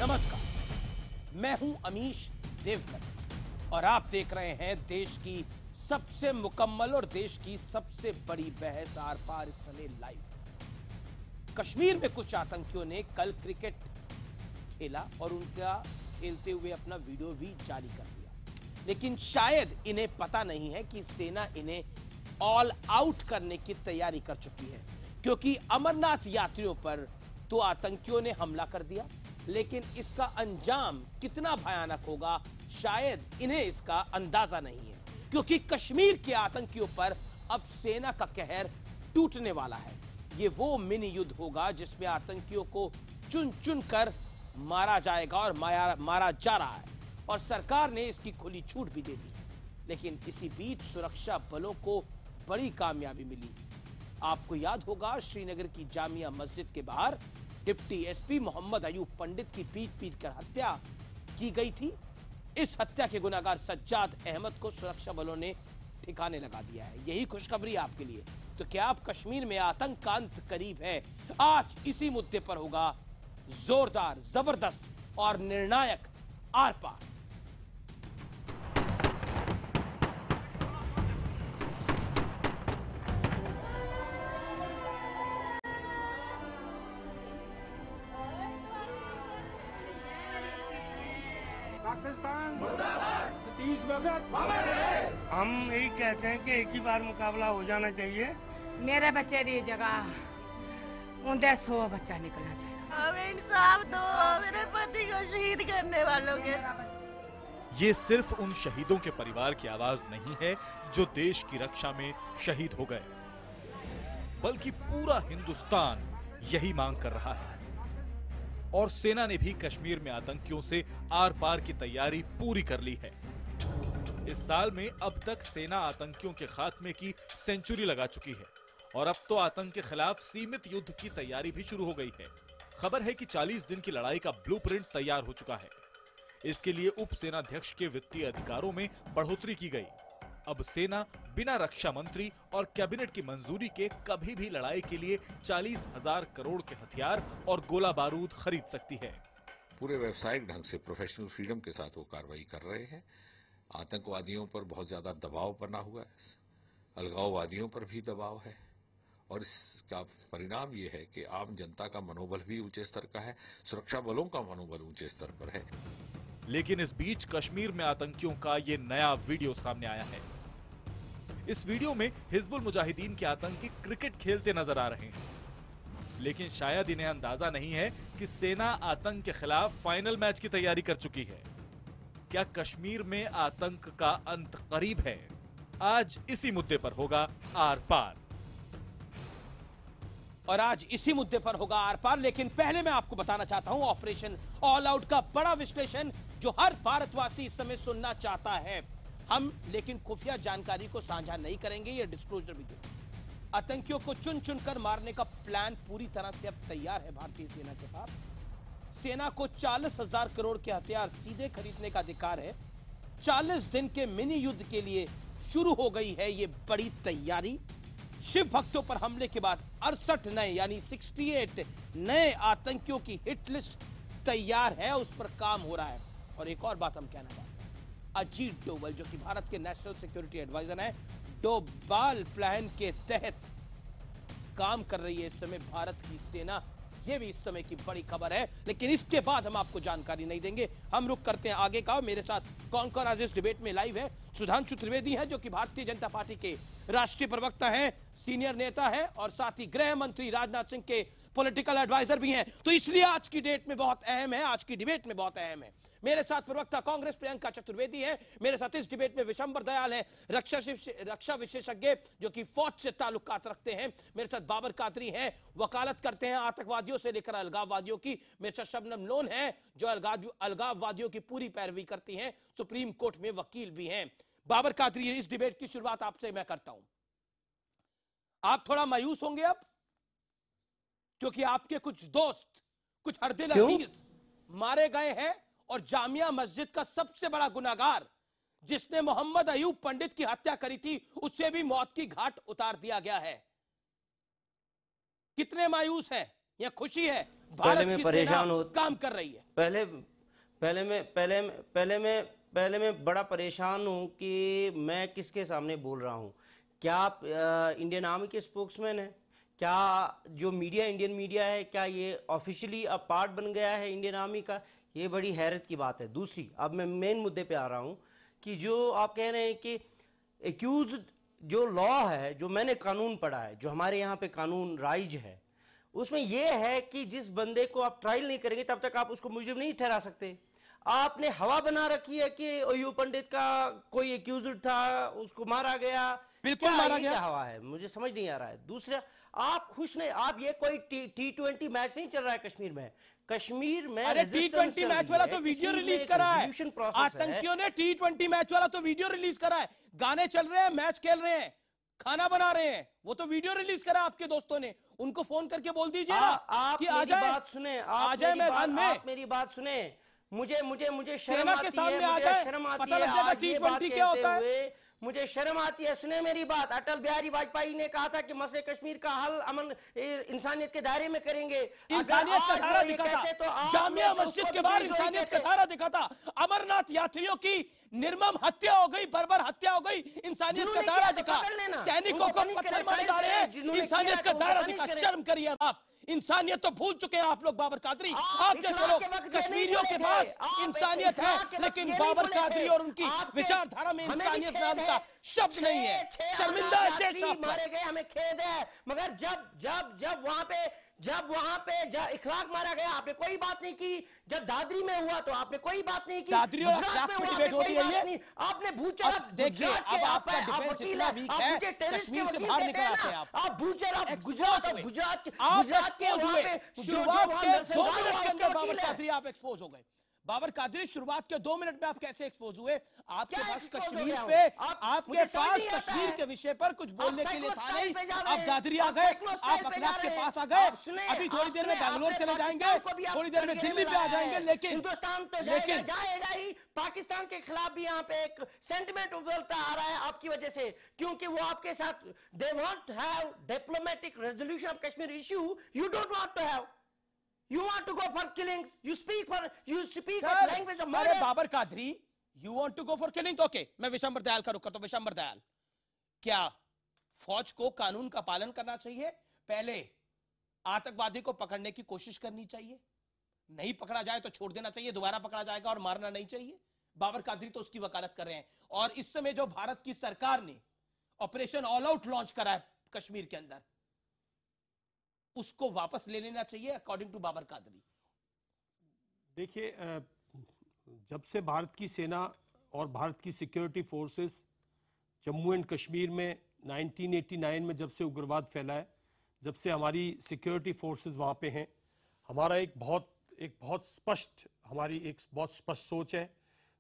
नमस्कार, मैं हूं अमीश देवगन और आप देख रहे हैं देश की सबसे मुकम्मल और देश की सबसे बड़ी बहस आर पार इस समय लाइव। कश्मीर में कुछ आतंकियों ने कल क्रिकेट खेला और उनका खेलते हुए अपना वीडियो भी जारी कर दिया, लेकिन शायद इन्हें पता नहीं है कि सेना इन्हें ऑल आउट करने की तैयारी कर चुकी है, क्योंकि अमरनाथ यात्रियों पर तो आतंकियों ने हमला कर दिया, लेकिन इसका अंजाम कितना भयानक होगा शायद इन्हें इसका अंदाजा नहीं है, क्योंकि कश्मीर के आतंकियों पर अब सेना का कहर टूटने वाला है। ये वो मिनी युद्ध होगा जिसमें आतंकियों को चुन चुन कर मारा जाएगा और मारा जा रहा है, और सरकार ने इसकी खुली छूट भी दे दी है। लेकिन इसी बीच सुरक्षा बलों को बड़ी कामयाबी मिली। आपको याद होगा श्रीनगर की जामिया मस्जिद के बाहर डिप्टी एसपी मोहम्मद अयूब पंडित की पीट कर हत्या की गई थी। इस हत्या के गुनाहगार सज्जाद अहमद को सुरक्षा बलों ने ठिकाने लगा दिया है। यही खुशखबरी आपके लिए। तो क्या आप कश्मीर में आतंक का अंत करीब है? आज इसी मुद्दे पर होगा जोरदार, जबरदस्त और निर्णायक आर पार। पाकिस्तान मुर्दाबाद, सतीश भगत हम यही कहते हैं कि एक ही बार मुकाबला हो जाना चाहिए। मेरे बच्चे की जगह उनके 100 बच्चा निकलना चाहिए। हमें इंसाफ दो, मेरे पति को शहीद करने वालों के। ये सिर्फ उन शहीदों के परिवार की आवाज नहीं है जो देश की रक्षा में शहीद हो गए, बल्कि पूरा हिंदुस्तान यही मांग कर रहा है। और सेना ने भी कश्मीर में आतंकियों से आर पार की तैयारी पूरी कर ली है। इस साल में अब तक सेना आतंकियों के खात्मे की सेंचुरी लगा चुकी है और अब तो आतंक के खिलाफ सीमित युद्ध की तैयारी भी शुरू हो गई है। खबर है कि 40 दिन की लड़ाई का ब्लूप्रिंट तैयार हो चुका है। इसके लिए उप सेनाध्यक्ष के वित्तीय अधिकारों में बढ़ोतरी की गई। अब सेना बिना रक्षा मंत्री और कैबिनेट की मंजूरी के कभी भी लड़ाई के लिए 40,000 करोड़ के हथियार और गोला बारूद खरीद सकती है। पूरे व्यावसायिक ढंग से प्रोफेशनल फ्रीडम के साथ वो कार्रवाई कर रहे हैं। आतंकवादियों पर बहुत ज्यादा दबाव बना हुआ है, अलगाववादियों पर भी दबाव है, और इसका परिणाम ये है कि आम जनता का मनोबल भी ऊंचे स्तर का है, सुरक्षा बलों का मनोबल ऊंचे स्तर पर है। लेकिन इस बीच कश्मीर में आतंकियों का ये नया वीडियो सामने आया है। इस वीडियो में हिजबुल मुजाहिदीन के आतंकी क्रिकेट खेलते नजर आ रहे हैं, लेकिन शायद इन्हें अंदाजा नहीं है कि सेना आतंक के खिलाफ फाइनल मैच की तैयारी कर चुकी है। क्या कश्मीर में आतंक का अंत करीब है? आज इसी मुद्दे पर होगा आर पार। और आज इसी मुद्दे पर होगा आर पार, लेकिन पहले मैं आपको बताना चाहता हूं ऑपरेशन ऑल आउट का बड़ा विश्लेषण जो हर भारतवासी इस समय सुनना चाहता है। हम लेकिन खुफिया जानकारी को साझा नहीं करेंगे, ये डिस्क्लोजर भी देंगे। आतंकियों को चुन चुन कर मारने का प्लान पूरी तरह से अब तैयार है भारतीय सेना के पास। सेना को 40,000 करोड़ के हथियार सीधे खरीदने का अधिकार है। 40 दिन के मिनी युद्ध के लिए शुरू हो गई है ये बड़ी तैयारी। शिव भक्तों पर हमले के बाद 68 नए यानी 68 नए आतंकियों की हिट लिस्ट तैयार है, उस पर काम हो रहा है। और एक और बात हम कहना चाहते हैं, अजीत डोभाल जो कि भारत के नेशनल सिक्योरिटी एडवाइजर हैं, डोभाल प्लान के तहत काम कर रही है इस समय भारत की सेना। यह भी इस समय की बड़ी खबर है, लेकिन इसके बाद हम आपको जानकारी नहीं देंगे। हम रुक करते हैं आगे का। मेरे साथ कौन कौन आज इस डिबेट में लाइव है? सुधांशु त्रिवेदी हैं जो कि भारतीय जनता पार्टी के राष्ट्रीय प्रवक्ता हैं, सीनियर नेता है, और साथ ही गृह मंत्री राजनाथ सिंह के पॉलिटिकल एडवाइजर भी हैं। तो इसलिए आज की डेट में बहुत अहम है, आज की डिबेट में बहुत अहम है। मेरे साथ प्रवक्ता कांग्रेस प्रियंका चतुर्वेदी है, मेरे साथ इस डिबेट में विशंबर दयाल है, रक्षा विशेषज्ञ जो कि फौज से ताल्लुकात रखते हैं। मेरे साथ बाबर कादरी हैं, वकालत करते हैं आतंकवादियों से लेकर अलगाववादियों की। मेरे साथ शबनम लोन है जो अलगाववादियों की पूरी पैरवी करती हैं, सुप्रीम कोर्ट में वकील भी हैं। बाबर कादरी, इस डिबेट की शुरुआत आपसे मैं करता हूं। आप थोड़ा मायूस होंगे अब, क्योंकि आपके कुछ दोस्त, कुछ हरदिल अजीज मारे गए हैं, और जामिया मस्जिद का सबसे बड़ा गुनाहगार जिसने मोहम्मद अयूब पंडित की हत्या करी थी, उसे भी मौत की घाट उतार दिया गया है। कितने मायूस हैं? या खुशी है? भारत की सेना काम कर रही है। पहले मैं बड़ा परेशान हूं कि मैं किसके सामने बोल रहा हूं। क्या आप इंडियन आर्मी के स्पोक्समैन हैं? क्या जो मीडिया, इंडियन मीडिया है, क्या ये ऑफिशियली अब पार्ट बन गया है इंडियन आर्मी का? ये बड़ी हैरत की बात है। दूसरी, अब मैं मेन मुद्दे पे आ रहा हूं कि जो आप कह रहे हैं कि एक्यूज जो लॉ है, जो मैंने कानून पढ़ा है, जो हमारे यहाँ पे कानून राइज है, उसमें यह है कि जिस बंदे को आप ट्रायल नहीं करेंगे तब तक आप उसको मुजरिम नहीं ठहरा सकते। आपने हवा बना रखी है कि ओयू पंडित का कोई एक्यूज्ड था, उसको मारा गया। बिल्कुल मारा गया। क्या हवा है, मुझे समझ नहीं आ रहा है। दूसरा, आप खुश नहीं, आप ये कोई T20 मैच नहीं चल रहा है कश्मीर में। कश्मीर में अरे T20 मैच वाला तो वीडियो रिलीज करा है, आतंकियों ने T20 मैच वाला तो वीडियो रिलीज करा है। गाने चल रहे हैं, मैच खेल रहे हैं, खाना बना रहे हैं, वो तो वीडियो रिलीज करा आपके दोस्तों ने। उनको फोन करके बोल दीजिए कि आ जाए, बात सुने, आ जाए मैदान में। आप मेरी बात सुने, मुझे शर्म सेना के सामने आ जाए, पता लग जाएगा T20 क्या होता है। मुझे शर्म आती है। सुने मेरी बात, अटल बिहारी वाजपेयी ने कहा था कि मसले कश्मीर का हल अमन इंसानियत के दायरे में करेंगे। इंसानियत का धारा दिखाता, तो जामिया मस्जिद के बाहर इंसानियत का धारा दिखाता। अमरनाथ यात्रियों की निर्मम हत्या हो गई, बर्बर हत्या हो गई, इंसानियत का धारा दिखा। सैनिकों को पत्थर मारे जा रहे हैं, इंसानियत का धारा दिखा। शर्म करिए आप, इंसानियत तो भूल चुके हैं आप लोग। बाबर कादरी, आप जैसे लोग, कश्मीरियों के पास इंसानियत है, लेकिन बाबर कादरी और उनकी विचारधारा में इंसानियत नाम का शब्द नहीं है। शर्मिंदा है देश आप। मारे गए, हमें खेद है, मगर जब वहां पे इखलाक मारा गया, आपने कोई बात नहीं की। जब दादरी में हुआ तो आपने कोई बात नहीं की। दादरी और इखलाक में डिबेट हो रही है ये। आपने भूचर, देखिए अब आपका डिफेंस इतना वीक है, कश्मीर से बाहर निकल आते हैं आप भूचर, आप गुजरात के वहां पे शुरुआत के 2 मिनट के अंदर बाबर कादरी आप एक्सपोज हो गए। बाबर कादरी, शुरुआत के 2 मिनट में आप कैसे एक्सपोज हुए? आपके पास कश्मीर पे, आपके पास कश्मीर के विषय पर कुछ बोलने के लिए था नहीं। आप दादरी आ गए, आप अखलाक के पास आ गए। अभी थोड़ी देर में बैंगलोर चले जाएंगे, थोड़ी देर में दिल्ली पे आ जाएंगे। लेकिन हिंदुस्तान तो जाएगा ही। पाकिस्तान के खिलाफ भी यहाँ पे एक सेंटिमेंट उभरता आ रहा है आपकी वजह से, क्योंकि वो आपके साथ, they want to have diplomatic resolution of Kashmir issue, you don't want to have. You want to go for killings? You speak a language of murder. अरे Babar Qadri, you want to go for killings? Okay, मैं विशंबर दयाल का रुख करता हूं। विशंबर दयाल, क्या फौज को कानून का पालन करना चाहिए? पहले आतंकवादी को पकड़ने की कोशिश करनी चाहिए, नहीं पकड़ा जाए तो छोड़ देना चाहिए, दोबारा पकड़ा जाएगा और मारना नहीं चाहिए। बाबर कादरी तो उसकी वकालत कर रहे हैं। और इस समय जो भारत की सरकार ने ऑपरेशन ऑल आउट लॉन्च करा है कश्मीर के अंदर, उसको वापस ले लेना चाहिए अकॉर्डिंग टू बाबर कादरी। देखिए, जब से भारत की सेना और भारत की security forces Jammu and Kashmir में 1989 में जब से उग्रवाद फैला है, जब से हमारी सिक्योरिटी फोर्सेस वहाँ पे हैं, हमारा एक बहुत स्पष्ट सोच है।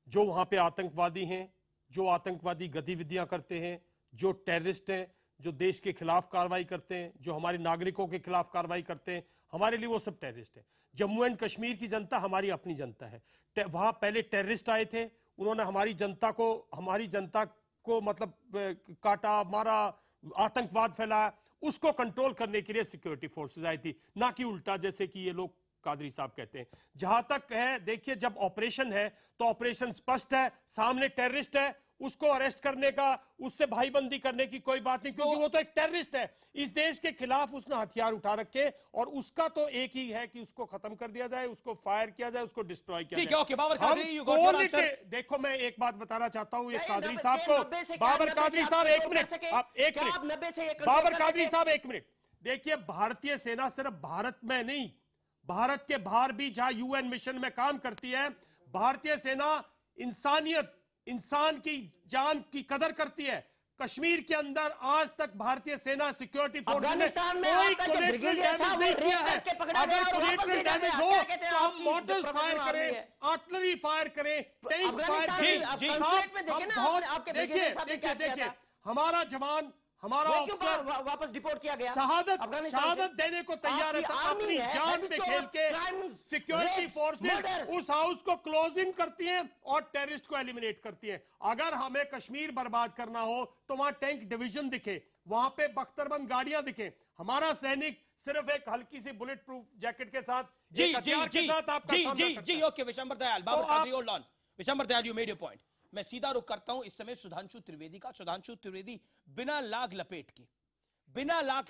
जो वहाँ पे आतंकवादी हैं, जो आतंकवादी गतिविधियाँ करते हैं, जो टेररिस्ट हैं, जो देश के खिलाफ कार्रवाई करते हैं, जो हमारे नागरिकों के खिलाफ कार्रवाई करते हैं, हमारे लिए वो सब टेररिस्ट हैं। जम्मू एंड कश्मीर की जनता हमारी अपनी जनता है। वहाँ पहले टेररिस्ट आए थे, उन्होंने हमारी जनता को मतलब काटा, मारा, आतंकवाद फैलाया। उसको कंट्रोल करने के लिए सिक्योरिटी फोर्सेज आई थी, ना कि उल्टा जैसे कि ये लोग कादरी साहब कहते हैं। जहां तक है, देखिए, जब ऑपरेशन है तो ऑपरेशन स्पष्ट है, सामने टेररिस्ट है, उसको अरेस्ट करने का, उससे भाईबंदी करने की कोई बात नहीं, क्योंकि वो तो एक टेररिस्ट है। इस देश के खिलाफ उसने हथियार उठा रखे और उसका तो एक ही है कि उसको खत्म कर दिया जाए, उसको फायर किया जाए, उसको डिस्ट्रॉय किया जाए। देखो, मैं एक बात बताना चाहता हूं एक कादरी साहब को। बाबर कादरी साहब एक मिनट, बाबर कादरी साहब एक मिनट। देखिए, भारतीय सेना सिर्फ भारत में नहीं, भारत के बाहर भी जहां UN मिशन में काम करती है, भारतीय सेना इंसान की जान की कदर करती है। कश्मीर के अंदर आज तक भारतीय सेना सिक्योरिटी फोर्स ने कोई कोलेटरल डैमेज नहीं किया है। अगर कोलेटरल डैमेज हो तो हम मॉर्टर्स फायर करें, आर्टिलरी फायर करें, टैंक फायर करें। देखिए, हमारा जवान, हमारा ऑफिसर वापस डिपोर्ट किया गया, शहादत देने को तैयार है, अपनी जान पे खेल के सिक्योरिटी फोर्सेस उस हाउस को क्लोज इन करती हैं और टेररिस्ट को एलिमिनेट करती हैं। अगर हमें कश्मीर बर्बाद करना हो तो वहां टैंक डिवीजन दिखे, वहां पे बख्तरबंद गाड़ियां दिखे, हमारा सैनिक सिर्फ एक हल्की सी बुलेट प्रूफ जैकेट के साथ, जी एक जी हथियार जी के साथ आपका जी सामना जी करता जी है। ओके विशंबर दयाल, बाबर तो Qadri, hold on. Vishambar Dayal, you made your point. मैं सीधा रुख करता हूं इस समय सुधांशु त्रिवेदी का। सुधांशु त्रिवेदी, बिना लाग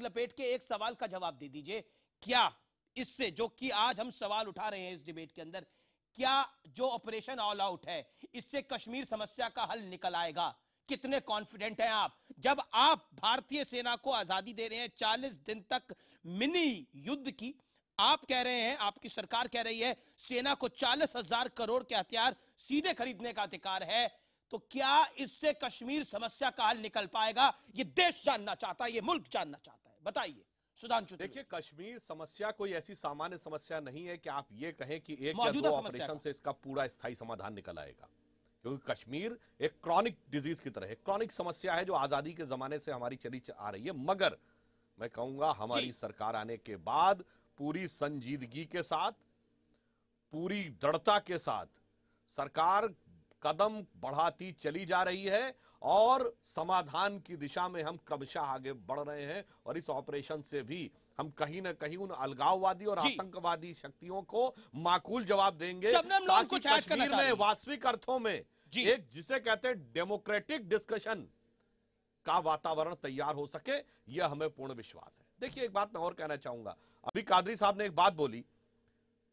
लपेट के एक सवाल का जवाब दे दीजिए। क्या इससे, जो कि आज हम सवाल उठा रहे हैं इस डिबेट के अंदर, क्या जो ऑपरेशन ऑल आउट है इससे कश्मीर समस्या का हल निकल आएगा? कितने कॉन्फिडेंट हैं आप? जब आप भारतीय सेना को आजादी दे रहे हैं 40 दिन तक मिनी युद्ध की, आप कह रहे हैं, आपकी सरकार कह रही है सेना को 40,000 करोड़ के हथियार सीधे खरीदने का अधिकार है, तो क्या इससे कश्मीर समस्या का हल निकल पाएगा? ये देश जानना चाहता है, ये मुल्क जानना चाहता है, बताइए सुधांशु। देखिए, कश्मीर समस्या कोई ऐसी सामान्य समस्या नहीं है कि आप ये कहें कि एक या मौजूदा दो समस्या ऑपरेशन का। से इसका पूरा स्थायी समाधान निकल आएगा, क्योंकि कश्मीर एक क्रॉनिक डिजीज की तरह है, क्रॉनिक समस्या है जो आजादी के जमाने से हमारी चली आ रही है। मगर मैं कहूंगा हमारी सरकार आने के बाद पूरी संजीदगी के साथ, पूरी दृढ़ता के साथ सरकार कदम बढ़ाती चली जा रही है और समाधान की दिशा में हम क्रमशः आगे बढ़ रहे हैं। और इस ऑपरेशन से भी हम कहीं ना कहीं उन अलगाववादी और आतंकवादी शक्तियों को माकूल जवाब देंगे, ताकि कश्मीर में वास्तविक अर्थों में एक जिसे कहते हैं डेमोक्रेटिक डिस्कशन का वातावरण तैयार हो सके, यह हमें पूर्ण विश्वास है। देखिए, एक बात मैं और कहना चाहूंगा, अभी कादरी साहब ने एक बात बोली,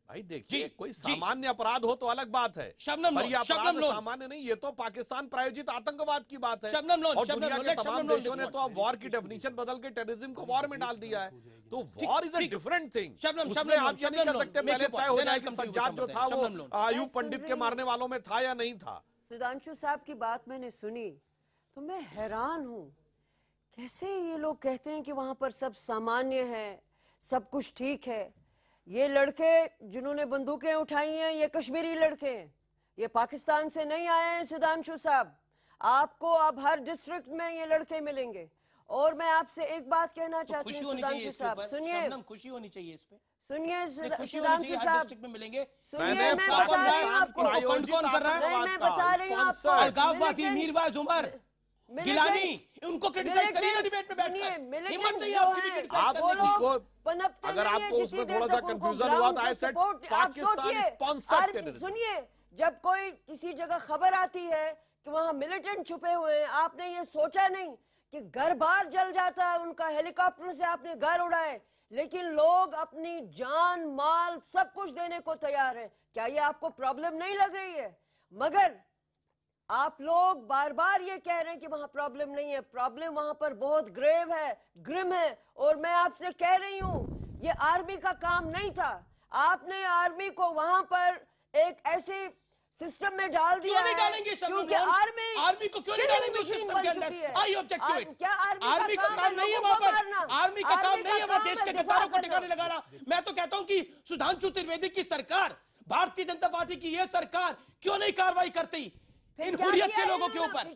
भाई देखिए, कोई सामान्य अपराध हो तो अलग बात है, पर ये अपराध सामान्य नहीं, ये तो पाकिस्तान प्रायोजित आतंकवाद की बात है। और दुनिया के तमाम देशों ने तो अब वॉर की डेफिनेशन बदल के टेररिज्म को वॉर में डाल दिया है। तो war is a different thing. उसमें आप ये नहीं कह सकते पहले तय हो जाए कि सज्जाद जो था वो आयूब पंडित के मारने वालों में था या नहीं था। सुधांशु साहब की बात मैंने सुनी तो मैं हैरान हूं, कैसे ये लोग कहते हैं कि वहां पर सब सामान्य है, सब कुछ ठीक है। ये लड़के जिन्होंने बंदूकें उठाई हैं, ये कश्मीरी लड़के हैं, ये पाकिस्तान से नहीं आए हैं। सुधांशु साहब, आपको अब हर डिस्ट्रिक्ट में ये लड़के मिलेंगे। और मैं आपसे एक बात कहना चाहती हूँ सुधांशु साहब, सुनिए, खुशी होनी चाहिए इस पे, सुनिए सुधांशु साहब, में मिलेंगे। सुनिए, मैं बता रही हूँ आपको, फंड कौन कर रहा है? मैं बता रही हूँ आपको, अलगाववादी मीरवाइज उमर गिलानी, उनको क्रिटिसाइज करिए ना डिबेट में बैठकर। हिम्मत नहीं आपकी भी क्रिटिसाइज करने की। अगर आपको उसमें थोड़ा सा कंफ्यूजन हुआ तो I said Pakistan sponsored terrorism. सुनिए, जब कोई किसी जगह खबर आती है कि वहां मिलिटेंट छुपे हुए हैं, आपने ये सोचा नहीं कि घर बार जल जाता है उनका, हेलीकॉप्टर से आपने घर उड़ाए, लेकिन लोग अपनी जान माल सब कुछ देने को तैयार है। क्या ये आपको प्रॉब्लम नहीं लग रही है? मगर आप लोग बार बार ये कह रहे हैं कि वहां प्रॉब्लम नहीं है। प्रॉब्लम वहां पर बहुत ग्रेव है, ग्रिम है। और मैं आपसे कह रही हूं, ये आर्मी का काम नहीं था। आपने आर्मी को वहां पर एक ऐसे सिस्टम में डाल दिया है, क्योंकि आर्मी को क्यों नहीं डालेंगे सिस्टम के अंदर? I object to it. Army का काम नहीं है वहां पर, आर्मी का काम नहीं है वहां देश के गद्दारों को ठिकाने लगाना। मैं तो कहता हूं कि सुधांशु त्रिवेदी की सरकार, भारतीय जनता पार्टी की यह सरकार क्यों नहीं कार्रवाई करती इन हुर्रियत के लोगों के ऊपर?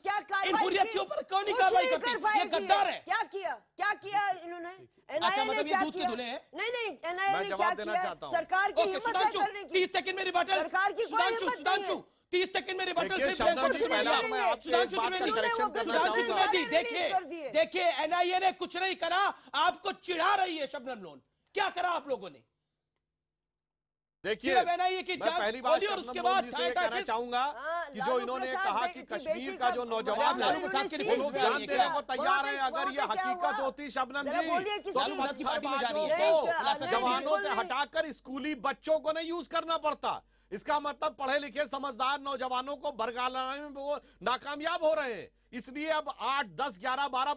इन हुर्रियत के ऊपर क्यों नहीं कार्रवाई करती? ये गद्दार है। क्या किया इन्होंने? अच्छा, मतलब ये दूध के धुले हैं? नहीं, एनआईए ने क्या किया? सरकार की हिम्मत है करने की। 30 सेकंड में रिबटल। सरकार की कोई हिम्मत नहीं है। 30 सेकंड में रिबटल। देखिए, एनआईए ने कुछ नहीं करा, आपको चिढ़ा रही है शबनम लोन। क्या करा आप लोगों ने? देखिए, एनआईए की जांच पहली बात और उसके बाद कहना चाहूंगा कि जो इन्होंने कहा कि कश्मीर का जो नौजवान जान देने को तैयार है, अगर ये हकीकत होती शबनम जी, तो जवानों से हटाकर स्कूली बच्चों को नहीं यूज करना पड़ता। इसका मतलब पढ़े लिखे समझदार नौजवानों को भड़काने में वो नाकामयाब हो रहे हैं। इसलिए अब 8, 10, 11, 12,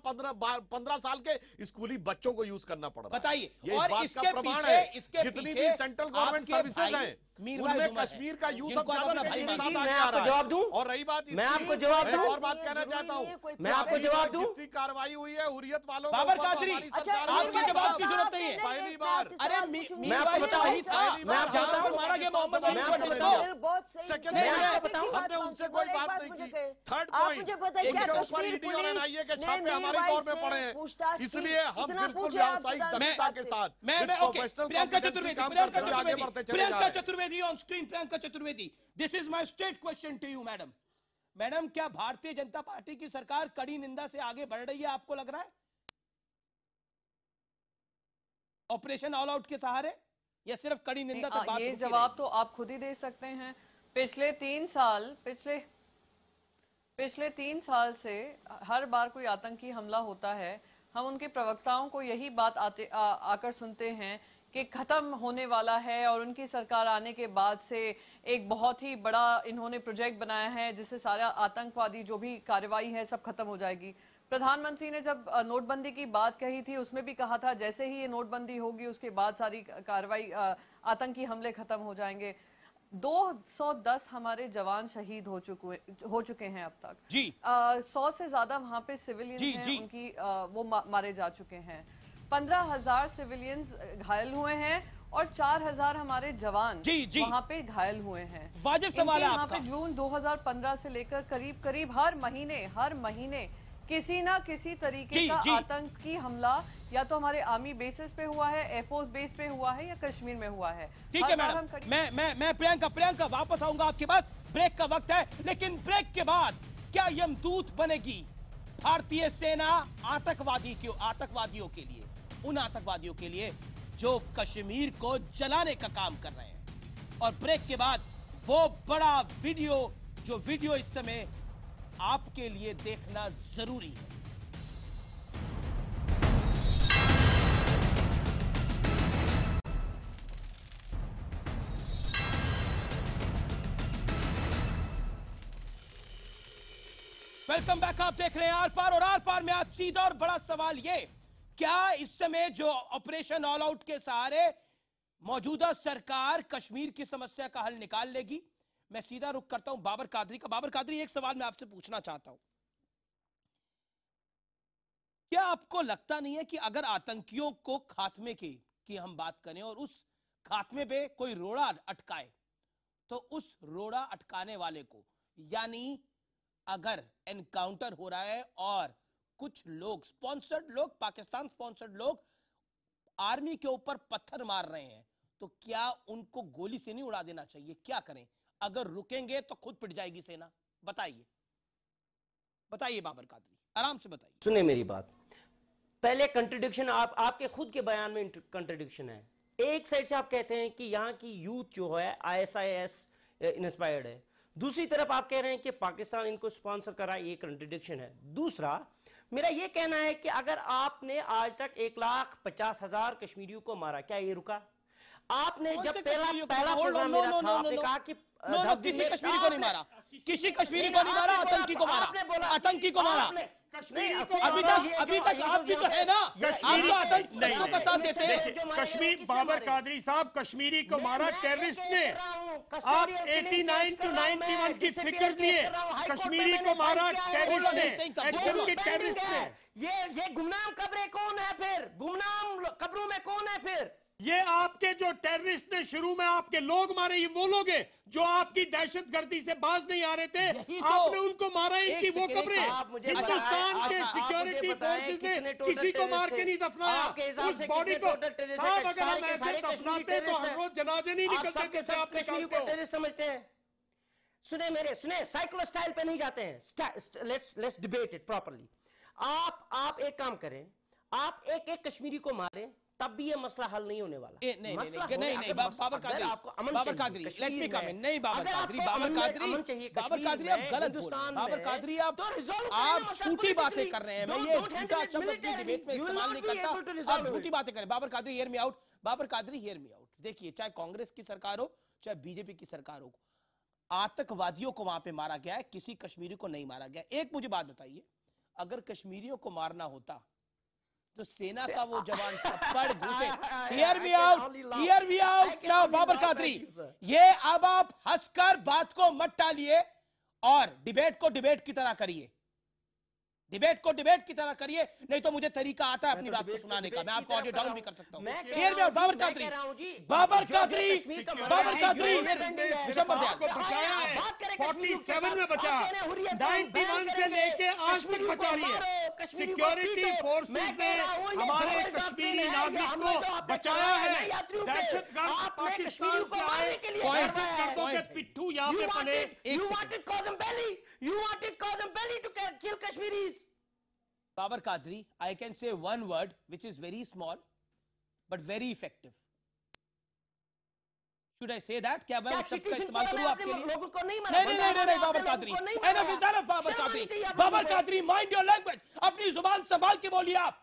15 साल के स्कूली बच्चों को यूज करना पड़ रहा है। बताइए, ये और बात इसके का प्रमाण पीछे, है। इसके जितनी पीछे भी सेंट्रल गवर्नमेंट सर्विसेज हैं, उनमें कश्मीर का यूथ अब ज्यादा तेजी के साथ आगे आ रहा है। जवाब दूं? और रही बात, मैं आपको जवाब दूं? और बात कहना चाहता हूँ, मैं आपको जवाब दूं? जितनी कार्रवाई हुई है हुर्रियत वालों बाबर कादरी, आपके जवाब की जरूरत नहीं है। पहली बार अरे मैं आपको बताऊं, मैं जहां पर मारा गया मोहम्मद अली को बताओ। सेकंड हमने उनसे कोई बात नहीं की। थर्ड पॉइंट, इनके ऊपर ईडी और एनआईए के छापे हमारे दौर में पड़े हैं, इसलिए हम बिल्कुल व्यावसायिक दक्षता के साथ Priyanka Chaturvedi on screen. Priyanka Chaturvedi, this is my straight question to you madam. Madam, क्या भारतीय जनता पार्टी की सरकार कड़ी निंदा से आगे बढ़ रही है? आपको लग रहा है? ऑपरेशन ऑल आउट के सहारे, या सिर्फ कड़ी निंदा तक बात ये रुकी जवाब रहेगी? तो आप खुद ही दे सकते हैं। पिछले 3 साल से हर बार कोई आतंकी हमला होता है, हम उनके प्रवक्ताओं को यही बात आकर सुनते हैं कि खत्म होने वाला है, और उनकी सरकार आने के बाद से एक बहुत ही बड़ा इन्होंने प्रोजेक्ट बनाया है जिससे सारा आतंकवादी जो भी कार्रवाई है सब खत्म हो जाएगी। प्रधानमंत्री ने जब नोटबंदी की बात कही थी उसमें भी कहा था जैसे ही ये नोटबंदी होगी उसके बाद सारी कार्रवाई आतंकी हमले खत्म हो जाएंगे। 210 हमारे जवान शहीद हो चुके हैं अब तक जी। 100 से ज्यादा वहां पे सिविलियंस हैं जी। उनकी वो मारे जा चुके हैं। 15,000 सिविलियंस घायल हुए हैं और 4,000 हमारे जवान वहां पे घायल हुए हैं। वाजिब सवाल है आपका। जून 2015 से लेकर करीब हर महीने किसी ना किसी तरीके का आतंकी हमला या तो हमारे आर्मी बेसिस पे हुआ है, एयरफोर्स बेस पे हुआ है, या कश्मीर में हुआ है। ठीक है मैडम, मैं प्रियंका वापस आऊंगा आपके पास। ब्रेक का वक्त है, लेकिन ब्रेक के बाद क्या यमदूत बनेगी भारतीय सेना आतंकवादियों के लिए, उन आतंकवादियों के लिए जो कश्मीर को जलाने का काम कर रहे हैं? और ब्रेक के बाद वो बड़ा वीडियो इस समय आपके लिए देखना जरूरी है। Welcome back. आप देख रहे हैं आर पार, और आर पार में आज सीधा और बड़ा सवाल ये, क्या इस समय जो ऑपरेशन ऑल आउट के सहारे मौजूदा सरकार कश्मीर की समस्या का हल निकाल लेगी? मैं सीधा रुख करता हूं बाबर कादरी का। बाबर कादरी, एक सवाल मैं आपसे पूछना चाहता हूं, क्या आपको लगता नहीं है कि अगर आतंकियों को खात्मे की हम बात करें और उस खात्मे पे कोई रोड़ा अटकाए, तो उस रोड़ा अटकाने वाले को, यानी अगर एनकाउंटर हो रहा है और कुछ लोग पाकिस्तान स्पॉन्सर्ड लोग आर्मी के ऊपर पत्थर मार रहे हैं, तो क्या उनको गोली से नहीं उड़ा देना चाहिए? क्या करें? अगर रुकेंगे तो खुद पिट जाएगी सेना। बताइए बाबर कादरी, आराम से बताइए। सुने मेरी बात, पहले कंट्रडिक्शन आपके खुद के बयान में कंट्रडिक्शन है। एक साइड से आप कहते हैं कि यहाँ की यूथ जो है ISIS इंस्पायर्ड है, दूसरी तरफ आप कह रहे हैं कि पाकिस्तान इनको स्पॉन्सर कर रहा है, ये कंट्रडिक्शन है। दूसरा, मेरा ये कहना है कि अगर आपने आज तक 1,50,000 कश्मीरियों को मारा, क्या ये रुका? आपने जब पहला प्रोग्राम मेरा था, आपने कहा कि किसी कश्मीरी को नहीं मारा, किसी कश्मीरी को नहीं मारा, आतंकी को मारा, आतंकी को मारा। अभी तक आप भी तो है ना, आप तो आतंकियों का साथ देते हैं। कश्मीर, बाबर कादरी साहब, कश्मीरी को मारा टेररिस्ट ने। आप 89 to 91 की फिक्र दिए, कश्मीरी को मारा टेररिस्ट ने, एक्शन की टेररिस्ट ने। ये गुमनाम कब्रें कौन है फिर? गुमनाम कब्रों में कौन है फिर? ये आपके जो टेररिस्ट ने शुरू में आपके लोग मारे, ये वो लोग हैं जो आपकी दहशतगर्दी से बाज नहीं आ रहे थे, आपने उनको मारा। इनकी वो कब्रें हिंदुस्तान के सिक्योरिटी फोर्सेस ने किसी को मार के नहीं दफनाया। उस बॉडी को साहब अगर हम ऐसे दफनाते तो हर रोज जनाजे नहीं निकलते जैसे आप निकालते हो। समझते हैं? सुने, साइकिल स्टाइल पे नहीं जाते हैं। Let's debate it properly. आप एक काम करें, आप एक कश्मीरी को मारें, तब भी ये मसला हल नहीं होने वाला। नहीं, बाबर कादरी, लेट मी कम इन। नहीं बाबर कादरी, आप गलत बोल रहे हैं। बाबर कादरी, आप झूठी बातें कर रहे हैं। मैं ये झूठा शब्द अपनी डिबेट में इस्तेमाल नहीं करता, आप झूठी बातें करें। Babar Qadri, hear me out. Babar Qadri, hear me out. देखिए, चाहे कांग्रेस की सरकार हो, चाहे बीजेपी की सरकार हो, आतंकवादियों को वहां पे मारा गया है, किसी कश्मीरी को नहीं मारा गया। एक मुझे बात बताइए, अगर कश्मीरियों को मारना होता तो सेना का वो जवान थप्पड़ घूसे। Hear me out now Babar Qadri, ये अब आप हंसकर बात को मत टालिए और डिबेट को डिबेट की तरह करिए। डिबेट को डिबेट की तरह करिए, नहीं तो मुझे तरीका आता है अपनी बात को सुनाने का। मैं आपको ऑडियो डाउन भी कर सकता हूं। Hear me out Babar Qadri, Babar Qadri, Vishambar Dayal को बचाया है, 47 में बचा, 91 से लेके आज तक बचा रही है। सिक्योरिटी फोर्सेस ने हमारे कश्मीरी नागरिक को बचाया है। दहशतगर्द पाकिस्तान से आए, दहशतगर्दों के पिट्ठू यहाँ पे पले। Babar Kadri, I can say one word which is very small. But very effective. Should I say that? क्या मैं उस शब्द का इस्तेमाल करूं आपके लिए? लोगों को नहीं नहीं Babar Qadri, Babar Qadri, mind your language, अपनी जुबान संभाल के बोलिए आप।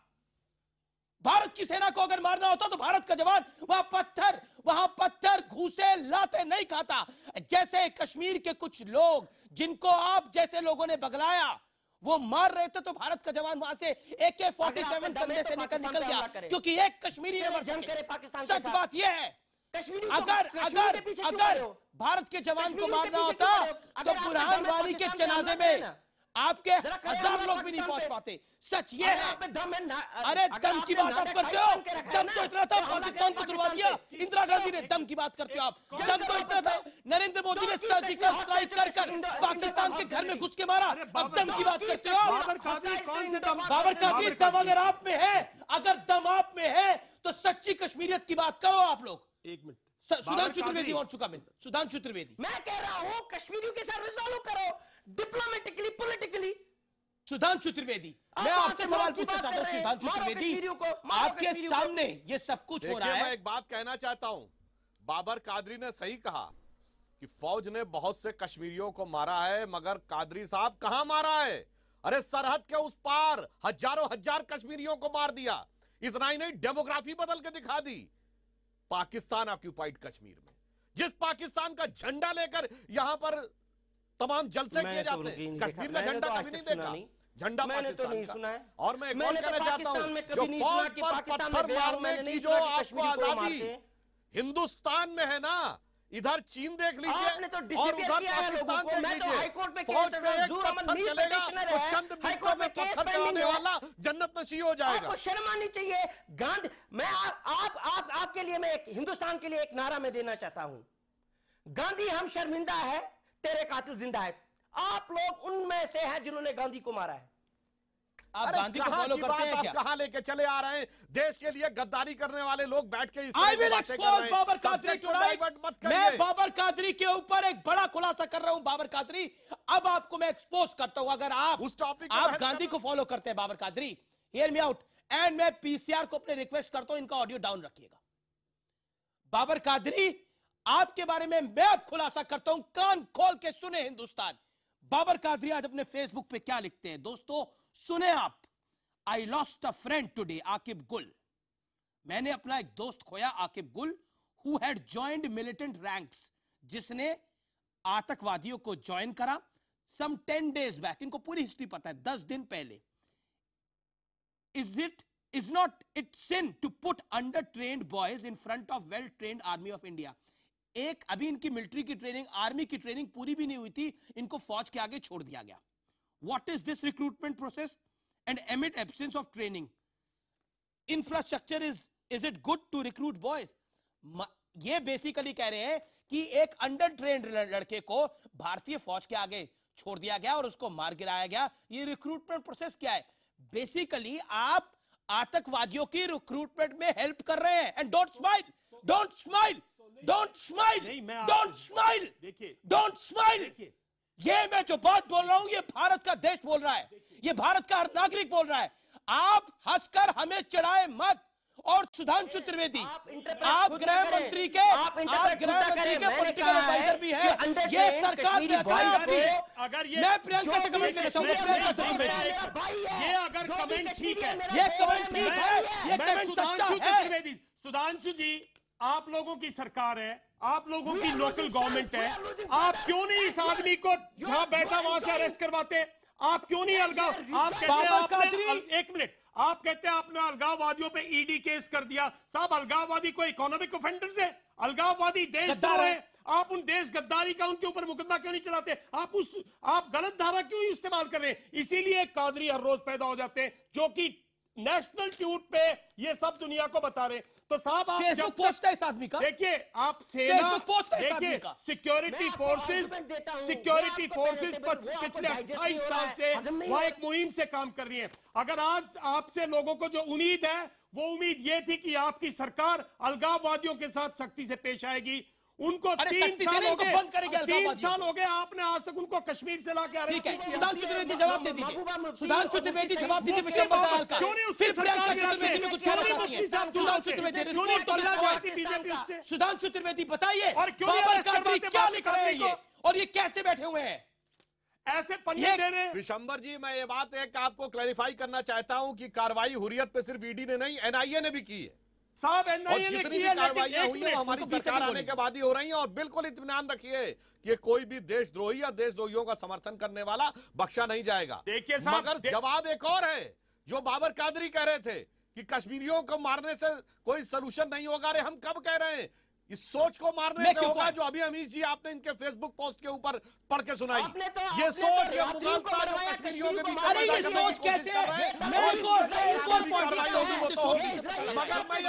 भारत की सेना को अगर मारना होता तो भारत का जवान वहां पत्थर घूसे लाते नहीं खाता। जैसे कश्मीर के कुछ लोग जिनको आप जैसे लोगों ने बगलाया वो मार रहे थे तो भारत का जवान वहां से AK-47 कंधे से निकल गया क्योंकि एक कश्मीरी ने मर सके। सच बात यह है अगर भारत के जवान को मारना होता तो बुरहान वानी के जनाजे में आपके 1000 लोग भी नहीं पहुंच पाते। सच ये है। अरे दम की बात आप करते हो, दम तो इतना था पाकिस्तान को तुड़वा दिया इंदिरा गांधी ने। दम की बात करते हो आप, दम तो इतना था नरेंद्र मोदी ने सर्जिकल स्ट्राइक कर पाकिस्तान के घर में घुस के मारा। अब दम की बात करते हो आप। बाबर कादरी, दम अगर आप में है, अगर दम आप में है तो सच्ची कश्मीरियत की बात करो आप लोग। एक मिनट, सुधांशु त्रिवेदी और चुका मिल। सुधांशु त्रिवेदी, मैं कह रहा हूं कश्मीरियों के साथ रिजॉल्व करो डिप्लोमेटिकली, पॉलिटिकली। सुधांशु त्रिवेदी, मैं आपसे सवाल पूछना चाहता हूं। सुधांशु त्रिवेदी, आपके सामने ये सब कुछ हो रहा है। मैं एक बात कहना चाहता हूं, बाबर कादरी ने सही कहा कि फौज ने बहुत से कश्मीरियों को मारा है, मगर कादरी साहब कहां मारा है? अरे सरहद के उस पार हजारों हजार कश्मीरियों को मार दिया। इतना ही नहीं, डेमोग्राफी बदल के दिखा दी। पाकिस्तान ऑक्यूपाइड कश्मीर में जिस पाकिस्तान का झंडा लेकर यहां पर तमाम जलसे किए जाते हैं, कश्मीर का झंडा कभी नहीं देखा। झंडा पाकिस्तान का। और मैं एक और कहना चाहता हूं, जो फौज पर पत्थर मारने की जो आपको आजादी हिंदुस्तान में है ना, इधर चीन देख लीजिए और उधर पाकिस्तान देख लीजिए। फौज पे एक पत्थर चलेगा तो चंद मिनटों में पत्थर चलाने वाला जन्नत नसीब हो जाएगा। आपको शर्म आनी चाहिए। गांधी, मैं आपके लिए, मैं हिंदुस्तान के लिए एक नारा मैं देना चाहता हूं। गांधी हम शर्मिंदा है, तेरे कातिल जिंदा है। आप लोग उनमें से हैं जिन्होंने गांधी को मारा है। आप गांधी को फॉलो करते हैं क्या? कहां लेके चले आ रहे हैं? देश के लिए गद्दारी करने वाले लोग बैठ के I will expose Babar Qadri tonight। मैं बाबर कादरी के ऊपर एक बड़ा खुलासा कर रहा हूं। बाबर कादरी, अब आपको मैं एक्सपोज करता हूं। अगर आप उस टॉपिक आप गांधी को फॉलो करते हैं Babar Qadri, hear me out, and मैं पीसीआर को अपने रिक्वेस्ट करता हूं इनका ऑडियो डाउन रखिएगा। बाबर कादरी, आपके बारे में मैं अब खुलासा करता हूं, कान खोल के सुने हिंदुस्तान। बाबर कादरी आज अपने फेसबुक पे क्या लिखते हैं दोस्तों, सुने आप। I lost a friend today, Aqib गुल। मैंने अपना एक दोस्त खोया, आकिब गुल, who had joined militant ranks, जिसने आतंकवादियों को ज्वाइन करा सम 10 days बैक। इनको पूरी हिस्ट्री पता है, 10 दिन पहले। Is not it sin to put under trained boys in front of well trained army of India. एक अभी इनकी मिलिट्री की ट्रेनिंग, आर्मी की ट्रेनिंग पूरी भी नहीं हुई थी, इनको फौज के आगे छोड़ दिया गया। What is this recruitment process? And amid absence of training, infrastructure is it good to recruit boys? ये बेसिकली कह रहे हैं कि एक अंडर ट्रेन्ड लड़के को भारतीय फौज के आगे छोड़ दिया गया और उसको मार गिराया गया। ये रिक्रूटमेंट प्रोसेस क्या है? बेसिकली आप आतंकवादियों की रिक्रूटमेंट में हेल्प कर रहे हैं। And don't smile, don't smile, don't smile, don't smile, don't smile. ये मैं जो बात बोल रहा हूं, ये भारत का देश बोल रहा है, ये भारत का हर नागरिक बोल रहा है। आप हंसकर हमें चिढ़ाए मत। और सुधांशु त्रिवेदी, आप गृह मंत्री के पॉलिटिकल एडवाइजर भी हैं। ये सरकार में अगर मैं प्रियंका से कमेंट लेना चाहूंगा। ये अगर कमेंट ठीक है, ये कमेंट ठीक है, ये कमेंट सच्चा है। सुधांशु जी, आप लोगों की सरकार है, आप लोगों की लोकल गवर्नमेंट है, आप क्यों नहीं इस आदमी को जहां बैठा वहां से अरेस्ट करवाते? आप क्यों नहीं अलगाव? आप कहते हैं आपने, एक मिनट, आप कहते हैं आपने अलगाववादियों पे ईडी केस कर दिया। साहब, अलगाववादी कोई इकोनॉमिक ऑफेंडर्स है? अलगाववादी देशद्रोह है। आप उन देश गद्दारी का उनके ऊपर मुकदमा क्यों नहीं चलाते? आप गलत धारा क्यों इस्तेमाल कर रहे हैं? इसीलिए कादरी हर रोज पैदा हो जाते हैं जो कि नेशनल ट्यूट पे ये सब दुनिया को बता रहे। तो साहब, आप फेसबुक पोस्ट है इस आदमी का, देखिए, आप सेना, देखिए सिक्योरिटी फोर्सेस पिछले 28 साल से वहां एक मुहिम से काम कर रही है। अगर आज आपसे लोगों को जो उम्मीद है, वो उम्मीद ये थी कि आपकी सरकार अलगाववादियों के साथ सख्ती से पेश आएगी। उनको अरे 3 शक्ति साल सेना हो इनको गए, बंद करेगी 3 अलगाववादियों साल को। हो गए आपने आज तक उनको कश्मीर से लाके ठीक है, किया। सुधांशु त्रिवेदी जवाब दे दीजिए। सुधांशु त्रिवेदी जवाब दीजिए मुफ्ती विशंबर साहब, दयाल का। क्यों नहीं उसकी फिर प्रियंका सरकार गिराते? चतुर्वेदी में कुछ क्यों कहना नहीं चाहती मुफ्ती साहब हैं? जो सुधांशु होते? त्रिवेदी क्यों नहीं रिस्पॉन्ड तल्ला ऑन जाती बीजेपी उससे? सुधांशु त्रिवेदी बताइए और क्यों नहीं बाबर अरेस्ट कादरी करवाते क्या बाबर लिख रहे हैं कादरी ये, और ये कैसे बैठे हुए हैं? ऐसे पन्ने दे रहे। विशंबर जी, मैं ये बात एक आपको क्लैरिफाई करना चाहता हूं कि कार्रवाई हुर्रियत पे सिर्फ ईडी ने नहीं, एनआईए ने भी की है। साहब और एनआईए ने जितनी की भी है, कार्रवाइयां हुई लेकिन हैं वो हमारी सरकार आने के बाद ही हो रही हैं। और बिल्कुल इत्मीनान रखिए कि कोई भी देशद्रोही या देशद्रोहियों का समर्थन करने वाला बख्शा नहीं जाएगा। देखिए साहब, मगर जवाब एक और है जो बाबर कादरी कह रहे थे कि कश्मीरियों को मारने से कोई सलूशन नहीं होगा। अरे हम कब कह रहे हैं? इस सोच को मारने से होगा जो अभी अमीश जी आपने इनके फेसबुक पोस्ट के ऊपर पढ़ के सुनाई। ये सोच, ये मुगलता जो कश्मीरियों के बीच, अरे ये सोच कैसे है? मगर मैं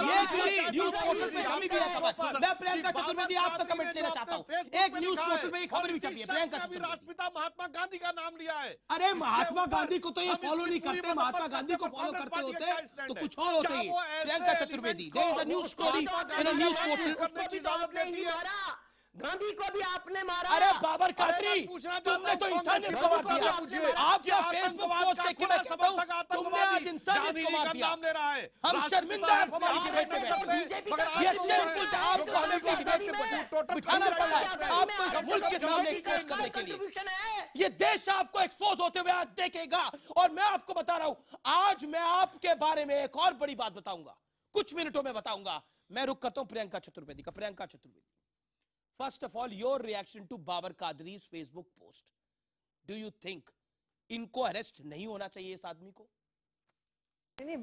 न्यूज पोर्टल पे छपी भी है खबर। मैं प्रियंका चतुर्वेदी आपका कमेंट लेना चाहता हूँ। एक न्यूज पोर्टल पे खबर भी छपी है प्रियंका चतुर्वेदी। राष्ट्रपिता महात्मा गांधी का नाम लिया है। अरे महात्मा गांधी को तो ये फॉलो नहीं करते, महात्मा गांधी को फॉलो करते होते तो कुछ और होते ही। Priyanka Chaturvedi, there is a news story in a news portal. Gandhi को भी आपने मारा। अरे बाबर कादरी, तुमने तो इंसानियत को मार दिया। आपका फेसबुक पोस्ट देख के मैं कहता हूं तुमने आज इंसानियत को मार दिया। हम शर्मिंदा हैं हमारी डिबेट में। ये शेमफुल है, आपको हमें अपनी डिबेट में बिठाना पड़ा है आपको मुल्क के सामने एक्सपोज करने के लिए। ये देश आपको एक्सपोज होते हुए आज देखेगा। और मैं आपको बता रहा हूं, आज मैं आपके बारे में एक और बड़ी बात बताऊंगा, कुछ मिनटों में बताऊंगा। मैं रुक करता हूं प्रियंका चतुर्वेदी का। Priyanka Chaturvedi, first of all your reaction to Babar Qadri's Facebook post. Do you think इनको अरेस्ट नहीं होना चाहिए इस आदमी को? नहीं,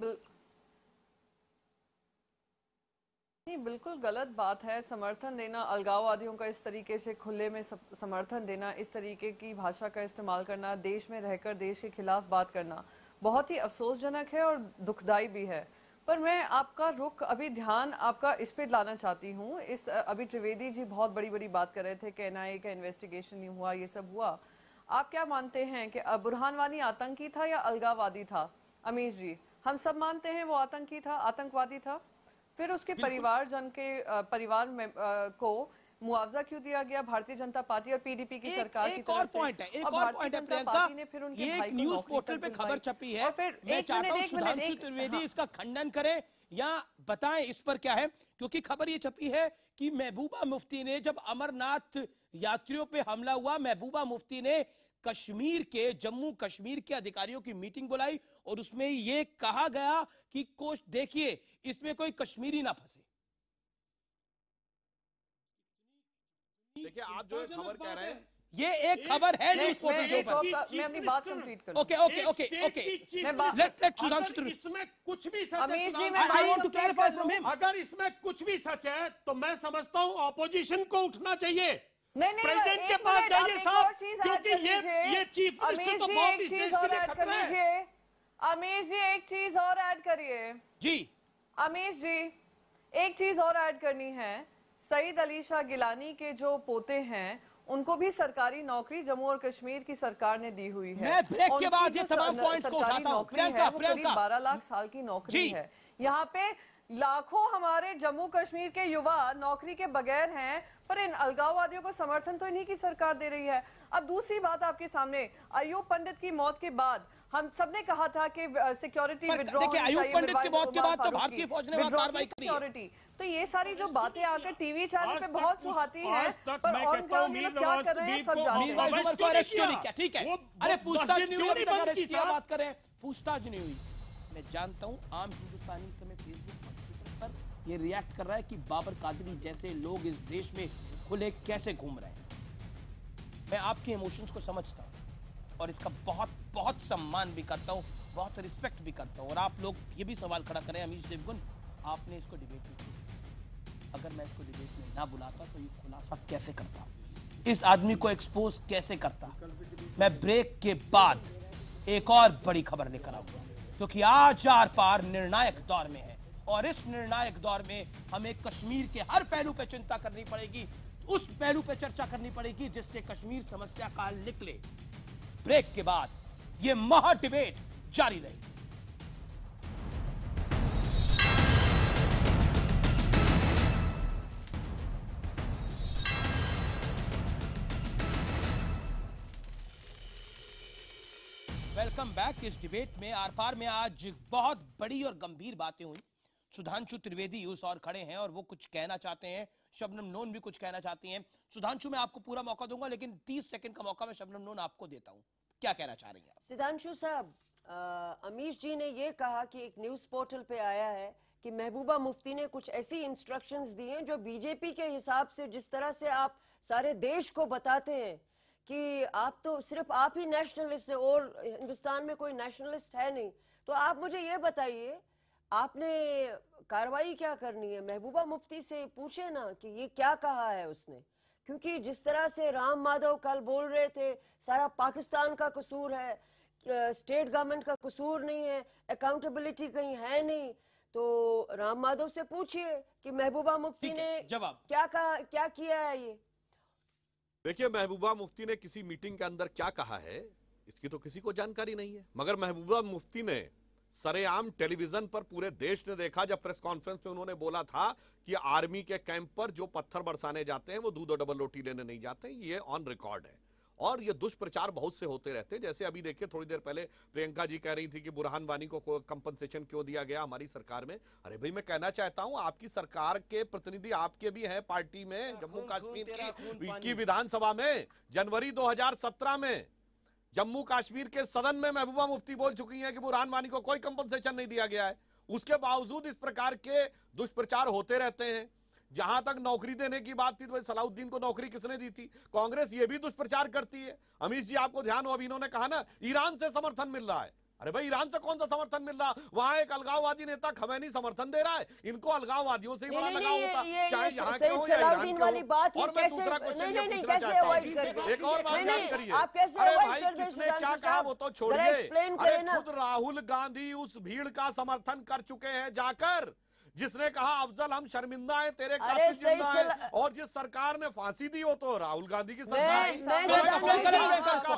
बिल्कुल गलत बात है। समर्थन देना अलगाववादियों का, इस तरीके से खुले में समर्थन देना, इस तरीके की भाषा का इस्तेमाल करना, देश में रहकर देश के खिलाफ बात करना बहुत ही अफसोसजनक है और दुखदाई भी है। पर मैं आपका रुख अभी ध्यान आपका इस पे लाना चाहती हूँ। इस अभी त्रिवेदी जी बहुत बड़ी बड़ी बात कर रहे थे कि एनआईए का इन्वेस्टिगेशन नहीं हुआ, ये सब हुआ। आप क्या मानते हैं कि बुरहान वानी आतंकी था या अलगाववादी था? अमीश जी, हम सब मानते हैं वो आतंकी था, आतंकवादी था। फिर उसके परिवारजन के परिवार में को मुआवजा क्यों दिया गया भारतीय जनता पार्टी और पीडीपी की सरकार की तरफ से? एक और पॉइंट है प्रियंका, ये न्यूज पोर्टल पे खबर छपी है। मैं चाहता हूं सुधांशु त्रिवेदी इसका खंडन करें या बताएं इस पर क्या है, क्योंकि खबर ये छपी है कि महबूबा मुफ्ती ने, जब अमरनाथ यात्रियों पे हमला हुआ, महबूबा मुफ्ती ने कश्मीर के, जम्मू कश्मीर के अधिकारियों की मीटिंग बुलाई और उसमें ये कहा गया कि कोच देखिए इसमें कोई कश्मीरी ना फंसे। देखिए, आप जो खबर कह रहे हैं, ये एक खबर है न्यूज पोर्टल के ऊपर। मैं अपनी बात कंप्लीट करूं। Okay okay okay okay, let Sudhanshu Trivedi. इसमें कुछ भी सच है, I want to clarify from him. अगर इसमें कुछ भी सच है तो मैं समझता हूं ऑपोजिशन को उठना चाहिए, नहीं, प्रेसिडेंट के पास जाइए साहब, क्योंकि ये चीफ मिनिस्टर तो बहुत इस देश के लिए खतरा है। अमीश जी एक चीज और ऐड करिए। जी अमीश जी, एक चीज और ऐड करनी है। सईद अली शाह गिलानी के जो पोते हैं उनको भी सरकारी नौकरी जम्मू और कश्मीर की सरकार ने दी हुई है। मैं ब्रेक के बाद ये तमाम पॉइंट्स को उठाता हूं। प्रियंका, 12 लाख साल की नौकरी है। यहाँ पे लाखों हमारे जम्मू कश्मीर के युवा नौकरी के बगैर हैं, पर इन अलगाववादियों को समर्थन तो इन्हीं की सरकार दे रही है। अब दूसरी बात आपके सामने, अयूब पंडित की मौत के बाद हम सबने कहा था कि सिक्योरिटी विड्रॉ होनी चाहिए। अयूब पंडित की मौत के बाद तो भारतीय फौज ने वहां कार्रवाई की सिक्योरिटी। तो ये सारी जो बातें आकर टीवी चैनल पे बहुत सुहाती हैं, पर ऑन ग्राउंड में क्या कर रहे हैं सब जानते हैं। ठीक है, अरे पूछताछ नहीं हुई, बात करें, पूछताछ नहीं हुई। मैं जानता हूं आम हिंदुस्तानी समय फेसबुक पर ये रिएक्ट कर रहा है कि बाबर कादरी जैसे लोग इस देश में खुले कैसे घूम रहे हैं। मैं आपके इमोशंस को समझता हूं और इसका बहुत बहुत सम्मान भी करता हूं, बहुत रिस्पेक्ट भी करता हूं। और आप लोग ये भी सवाल खड़ा करें, अमीश देवगन आपने इसको डिबेट में किया, अगर मैं इसको डिबेट में ना बुलाता तो ये खुलासा कैसे करता, इस आदमी को एक्सपोज कैसे करता। मैं ब्रेक के बाद एक और बड़ी खबर लेकर आऊंगा, क्योंकि आज आर पार निर्णायक दौर में है और इस निर्णायक दौर में हमें कश्मीर के हर पहलू पर चिंता करनी पड़ेगी, उस पहलू पर चर्चा करनी पड़ेगी जिससे कश्मीर समस्या का निकले। ब्रेक के बाद यह महा डिबेट जारी रहेगी। Welcome back. इस डिबेट में आर पार में आज बहुत बड़ी और गंभीर बातें हुई। सुधांशु त्रिवेदी उस और खड़े हैं और वो कुछ कहना चाहते हैं, शबनम नून भी कुछ कहना चाहती हैं। सुधांशु मैं आपको पूरा मौका दूंगा, लेकिन 30 सेकंड का मौका मैं शबनम नून आपको देता हूं। क्या कहना चाह रही हैं आप? सुधांशु साहब, अमीश जी ने ये कहा कि एक न्यूज पोर्टल पे आया है कि महबूबा मुफ्ती ने कुछ ऐसी इंस्ट्रक्शंस दी हैं जो बीजेपी के हिसाब से, जिस तरह से आप सारे देश को बताते हैं कि आप तो सिर्फ आप ही नेशनलिस्ट है और हिंदुस्तान में कोई नेशनलिस्ट है नहीं, तो आप मुझे ये बताइए आपने कार्रवाई क्या करनी है? महबूबा मुफ्ती से पूछे ना कि ये क्या कहा है उसने, क्योंकि जिस तरह से राम माधव कल बोल रहे थे सारा पाकिस्तान का कसूर है, स्टेट गवर्नमेंट का कसूर नहीं है, अकाउंटेबिलिटी कहीं है नहीं, तो राम माधव से पूछिए कि महबूबा मुफ्ती ने जवाब क्या कहा, क्या किया है। ये देखिए, महबूबा मुफ्ती ने किसी मीटिंग के अंदर क्या कहा है इसकी तो किसी को जानकारी नहीं है, मगर महबूबा मुफ्ती ने सरेआम टेलीविजन पर पूरे देश ने देखा जब प्रेस कॉन्फ्रेंस में उन्होंने बोला था कि आर्मी के कैंप पर जो पत्थर बरसाने जाते हैं वो दूध और डबल रोटी लेने नहीं जाते। ये ऑन रिकॉर्ड है और ये दुष्प्रचार बहुत से होते रहते हैं। जैसे अभी देखिए, थोड़ी देर पहले प्रियंका जी कह रही थी कि बुरहान वानी को कंपनसेशन क्यों दिया गया हमारी सरकार में। अरे भाई, मैं कहना चाहता हूं आपकी सरकार के प्रतिनिधि आपके भी हैं पार्टी में, जम्मू कश्मीर की विधानसभा में जनवरी 2017 में जम्मू कश्मीर के सदन में महबूबा मुफ्ती बोल चुकी हैं कि बुरहान वानी को कोई कंपनसेशन नहीं दिया गया है। उसके बावजूद इस प्रकार के दुष्प्रचार होते रहते हैं। जहां तक नौकरी देने की बात थी तो सलाउद्दीन को नौकरी किसने दी थी? कांग्रेस ये भी दुष्प्रचार करती है। अमीश जी, आपको ध्यान हो, अभी इन्होंने कहा ना ईरान से समर्थन मिल रहा है। अरे भाई, ईरान से कौन सा समर्थन मिल रहा? वहां एक अलगाववादी नेता खमैनी समर्थन दे रहा है। इनको अलगाववादियों से ही बड़ा लगाव होता, चाहे यहाँ के हो या ईरान के हो। और मैं दूसरा क्वेश्चन ये पूछना चाहता हूं, एक और बात याद करिए। अरे भाई, किसने क्या कहा वो तो छोड़िए। अरे खुद राहुल गांधी उस भीड़ का समर्थन कर चुके हैं जाकर, जिसने कहा अफजल हम शर्मिंदा हैं, तेरे कातिल जिंदा हैं। और जिस सरकार ने फांसी दी हो तो राहुल गांधी की सरकार।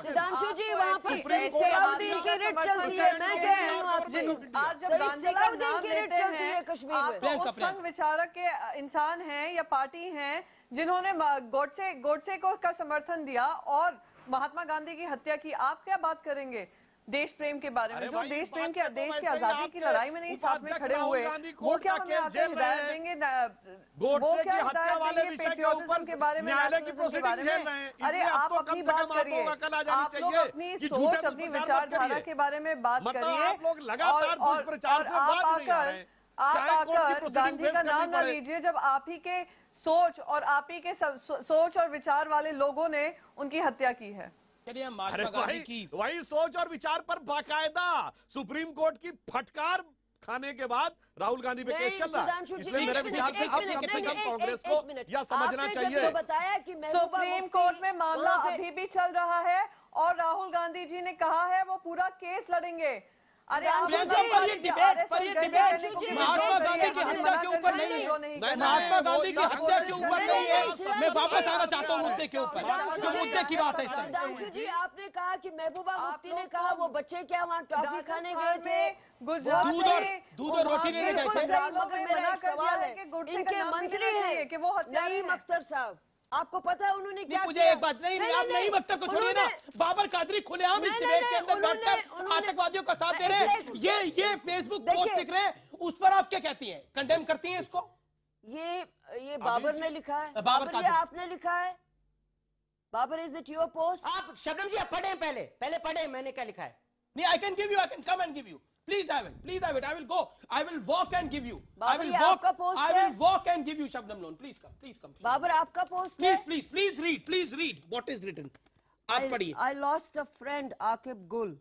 सुधांशु जी, वहाँ पर सलाउद्दीन की रिट चलती है। मैं कह रही हूँ आपसे, आज जब गांधी का नाम लेते हैं, कश्मीर में उस संघ विचारक के इंसान हैं या पार्टी हैं जिन्होंने गोडसे को का समर्थन दिया और महात्मा गांधी की हत्या की। आप क्या बात करेंगे देश प्रेम के बारे में? जो देश प्रेम के देश की आजादी की लड़ाई में नहीं साथ में खड़े हुए, वो क्या हमें आके हिदायत देंगे? वो क्या हिदायत देंगे पेट्रियोटिज्म के बारे में, नेशनलिज्म के बारे में? अरे आप अपनी बात करिए, आप लोग अपनी सोच, अपनी विचारधारा के बारे में बात करिए। आप आकर गांधी का नाम ना लीजिए जब आप ही के सोच और आप ही के सोच और विचार वाले लोगों ने उनकी हत्या की है। वही सोच और विचार पर बाकायदा सुप्रीम कोर्ट की फटकार खाने के बाद राहुल गांधी पे केस चल रहा है। इसलिए मेरे विचार से अब कम से कम कांग्रेस को यह समझना चाहिए। बताया कि सुप्रीम कोर्ट में मामला अभी भी चल रहा है और राहुल गांधी जी ने कहा है वो पूरा केस लड़ेंगे। अरे महात्मा गांधी की हत्या के ऊपर नहीं है, महात्मा गांधी की हत्या के ऊपर नहीं है। मैं वापस आना चाहता हूँ मुद्दे के ऊपर, जो मुद्दे की बात है। सुधांशु जी, आपने कहा कि महबूबा मुफ्ती ने कहा वो बच्चे क्या वहाँ टॉफी खाने गए थे, दूध और रोटी लेने गए थे। मगर मेरा सवाल है, इनके मंत्री हैं कि वो नईम अख्तर साहब, आपको पता है उन्होंने क्या मुझे एक बात नहीं, आप नईम अख्तर को छोड़िए ना, बाबर कादरी खुलेआम इस डिबेट के अंदर बैठकर आतंकवादियों का साथ दे रहे हैं। ये फेसबुक पोस्ट लिख रहे हैं, उस पर आप क्या कहती हैं? कंडेम करती हैं इसको? ये बाबर ने लिखा है, बाबर ये आपने लिखा है? Babar, is it your post? आप शबनम जी पढ़े, पहले पढ़े मैंने क्या लिखा है। नहीं, I can give you, I can come and give you. Please have it. Please have it. I will go. I will walk and give you. I will walk and give you Shabnam Noon. Please come. Please come. Babar, आपका post है? Please read. Please read. What is written? आप पढ़िए. I lost a friend, Aqib Gul,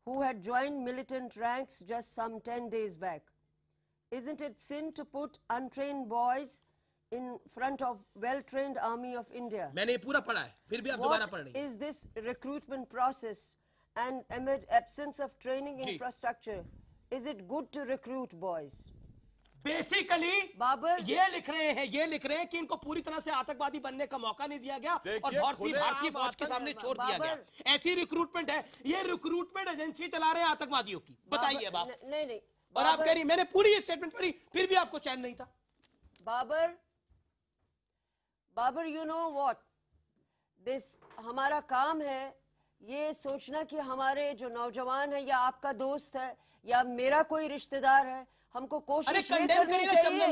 who had joined militant ranks just some 10 days back. Isn't it sin to put untrained boys in front of well-trained army of India? मैंने पूरा पढ़ा है. फिर भी आप दोबारा पढ़ रही हैं. What is this recruitment process? And amid absence of training infrastructure, is it good to recruit boys? Basically ये लिख रहे हैं कि इनको पूरी तरह से आतंकवादी बनने का मौका नहीं दिया गया और भारतीय फौज के सामने छोड़ दिया गया। ऐसी रिक्रूटमेंट है, ये रिक्रूटमेंट एजेंसी चला रहे हैं आतंकवादियों की। बताइए बाब। नहीं। और आप कह रही मैंने पूरी स्टेटमेंट पढ़ी फिर भी आपको चैन नहीं था। Babar, you know what, this हमारा काम है ये सोचना कि हमारे जो नौजवान है या आपका दोस्त है या मेरा कोई रिश्तेदार है, हमको कोशिश ये करनी चाहिए।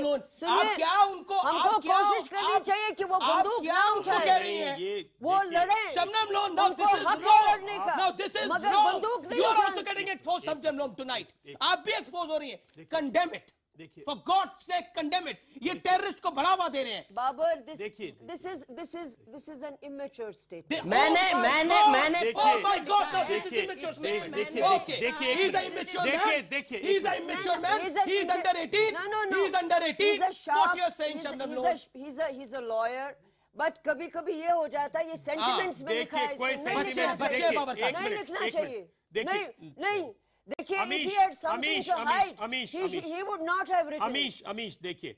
आप क्या उनको हमको कोशिश करनी चाहिए कि वो बंदूक ना उठाए, वो लड़े। Shabnam loan, no, this is wrong. No, this is wrong. You are also getting exposed, Shebnam Lone, tonight. आप भी एक्सपोज हो रही हैं। Condemn it. For God's sake, condemn it. ये टेररिस्ट को बढ़ावा दे रहे हैं। Babar, this is an immature statement. मैंने Oh my God, no, this is immature statement. देखिए, he's an immature man. He's an immature man. He's under 18. No. He's under 18. What you're saying, Shebnam Lone? He's a lawyer. But कभी कभी ये हो जाता है, ये sentiments में लिखा है, नहीं लिखना चाहिए। नहीं देखिए, if he had something to hide, he would not have written it. Amish देखिए,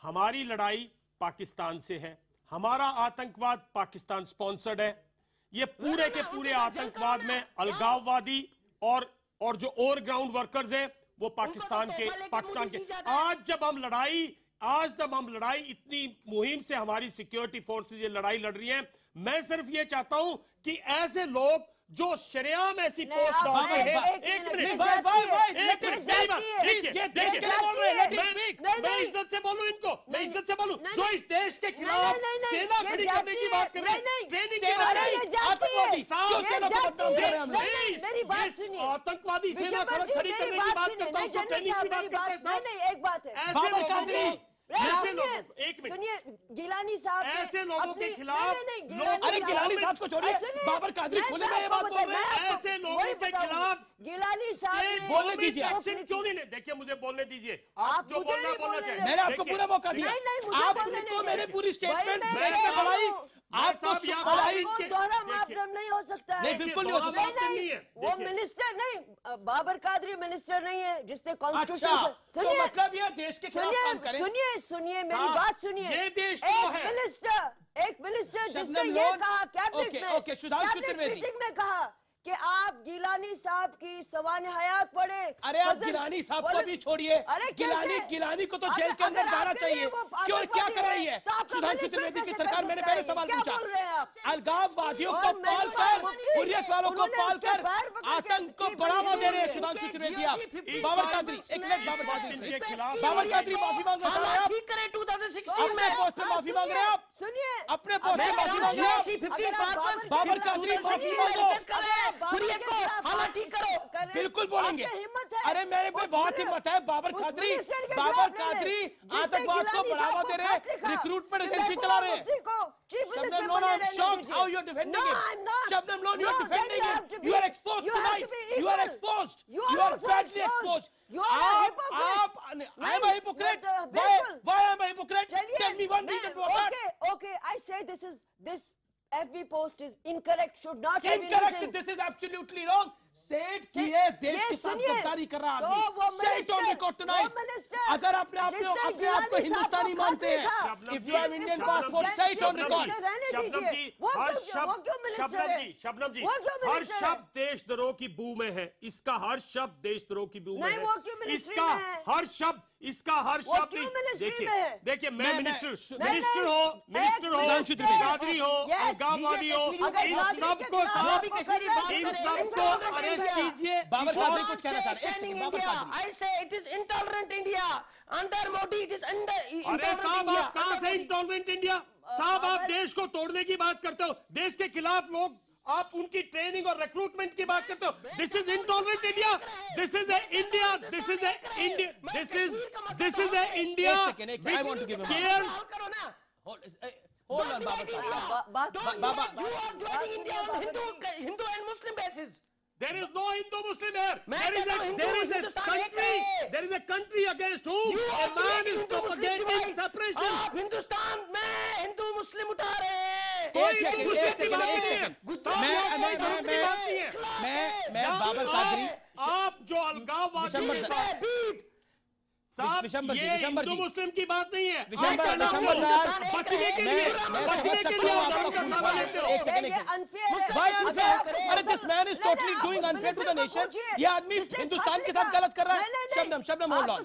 हमारी लड़ाई पाकिस्तान से है, हमारा आतंकवाद पाकिस्तान स्पॉन्सर्ड है। ये पूरे के पूरे आतंकवाद में अलगाववादी और जो ओवरग्राउंड वर्कर्स हैं वो पाकिस्तान के आज जब हम लड़ाई इतनी मुहिम से हमारी सिक्योरिटी फोर्सेस ये लड़ाई लड़ रही हैं, मैं सिर्फ ये चाहता हूं कि ऐसे लोग जो शरेआम ऐसी पोस्ट डाल रहे हैं, मैं इज्जत से बोलूं इनको, मैं इज्जत से बोलूं, जो इस देश के खिलाफ सेना खड़ी करने की बात कर रहे हैं, ट्रेनिंग की बात आतंकवादी सेना खड़ी करने की बात करता हूं, ट्रेनिंग की बात करते हैं। एक बात है, सुनिए, गिलानी साहब ऐसे लोगों के खिलाफ, अरे गिलानी साहब को छोड़िए, बाबर कादरी खुले में ये बात बोल रहे हैं। ऐसे लोगों के खिलाफ गिलानी साहब बोलने दीजिए, एक्शन क्यों नहीं? देखिए, मुझे बोलने दीजिए, आप जो बोलना चाहिए। मैंने आपको पूरा मौका दिया, आपको मैंने पूरी स्टेटमेंट बढ़ाई। आप दोहरा मापदंड नहीं हो सकता है। नहीं, बिल्कुल नहीं हो सकता। वो मिनिस्टर नहीं, बाबर कादरी मिनिस्टर नहीं है जिसने कॉन्स्टिट्यूशन। तो मतलब ये देश के खिलाफ काम करें। सुनिए मेरी बात सुनिए। ये देश एक मिनिस्टर जिसने ये कहा कैबिनेट मीटिंग में कहा कि आप गिलानी साहब की सवाने हयात पढ़े। अरे आप गिलानी साहब को भी छोड़िए, गिलानी को तो जेल के अंदर जाना चाहिए। क्यों, क्या कर रही है सुधांशु त्रिवेदी की सरकार? मैंने पहले सवाल पूछा, अलगाववादियों को पालकर, हुर्रियत वालों को पालकर आतंक को बढ़ावा दे रहे हैं सुधांशु त्रिवेदी। आप बाबर कादरी, एक मिनट, बाबर कादरी माफी मांग रहे हैं आप, अपने पोस्ट पे माफी मांग रहे हैं आप, सुनिए, अपने पोस्ट पे माफी मांग रहे हैं आप। बाबर कादरी माफी मांगो, बिल्कुल बोलेंगे। अरे मेरे पे बहुत हिम्मत है। बाबर कादरी आतंकवाद को बढ़ावा दे रहे हैं, रिक्रूटमेंट एजेंसी चला रहे हैं। Shebnam Lone, I'm shocked how you're defending him. Shebnam Lone, you're defending him. You are exposed tonight. You are exposed. You are badly exposed. I am a hypocrite. Why am I a hypocrite? Tell me one reason for that. Okay. I say this FB post is incorrect. Should not have been incorrect. written. This is absolutely wrong. सेठ की है, देश के साथ गद्दारी कर रहा आदमी। Say it on record tonight. अगर अपने आप को हिंदुस्तानी मानते हैं, if you have Indian passport, say it on record. Shabnam जी, हर शब्द देशद्रोह की बू में है। इसका हर शब्द देशद्रोह की बू में है। इसका हर शब्द देखिए, मैं मिनिस्टर हो, कादरी हो, अलगाववादी हो, इन सबको अरेस्ट कीजिए। बाबर कादरी कुछ कहना चाह रहे हैं। Babar Qadri, I say it is intolerant India. Under Modi it is अरे साहब, आप कहां से इंटॉलरेंट इंडिया? साहब, आप देश को तोड़ने की बात करते हो, देश के खिलाफ लोग, आप उनकी ट्रेनिंग और रिक्रूटमेंट की बात करते हो। This is intolerant India. This is India this is India this is India which cares. Hold on, Babar Kaadri. Baba, you are joining India on Hindu and Muslim basis. There is no Hindu-Muslim here. There is a country against whom a man is propagating separation. आप हिंदुस्तान में हिंदू मुस्लिम उठा रहे हैं। कोई हिंदू-मुस्लिम की बात नहीं है। मैं बाबर कादरी, आप जो अलगाववादी साहब, ये हिंदू मुस्लिम की बात नहीं है। बचने के लिए अरे this man is totally doing unfair to the nation. ये आदमी हिंदुस्तान के साथ गलत कर रहा है। Shabnam hold on,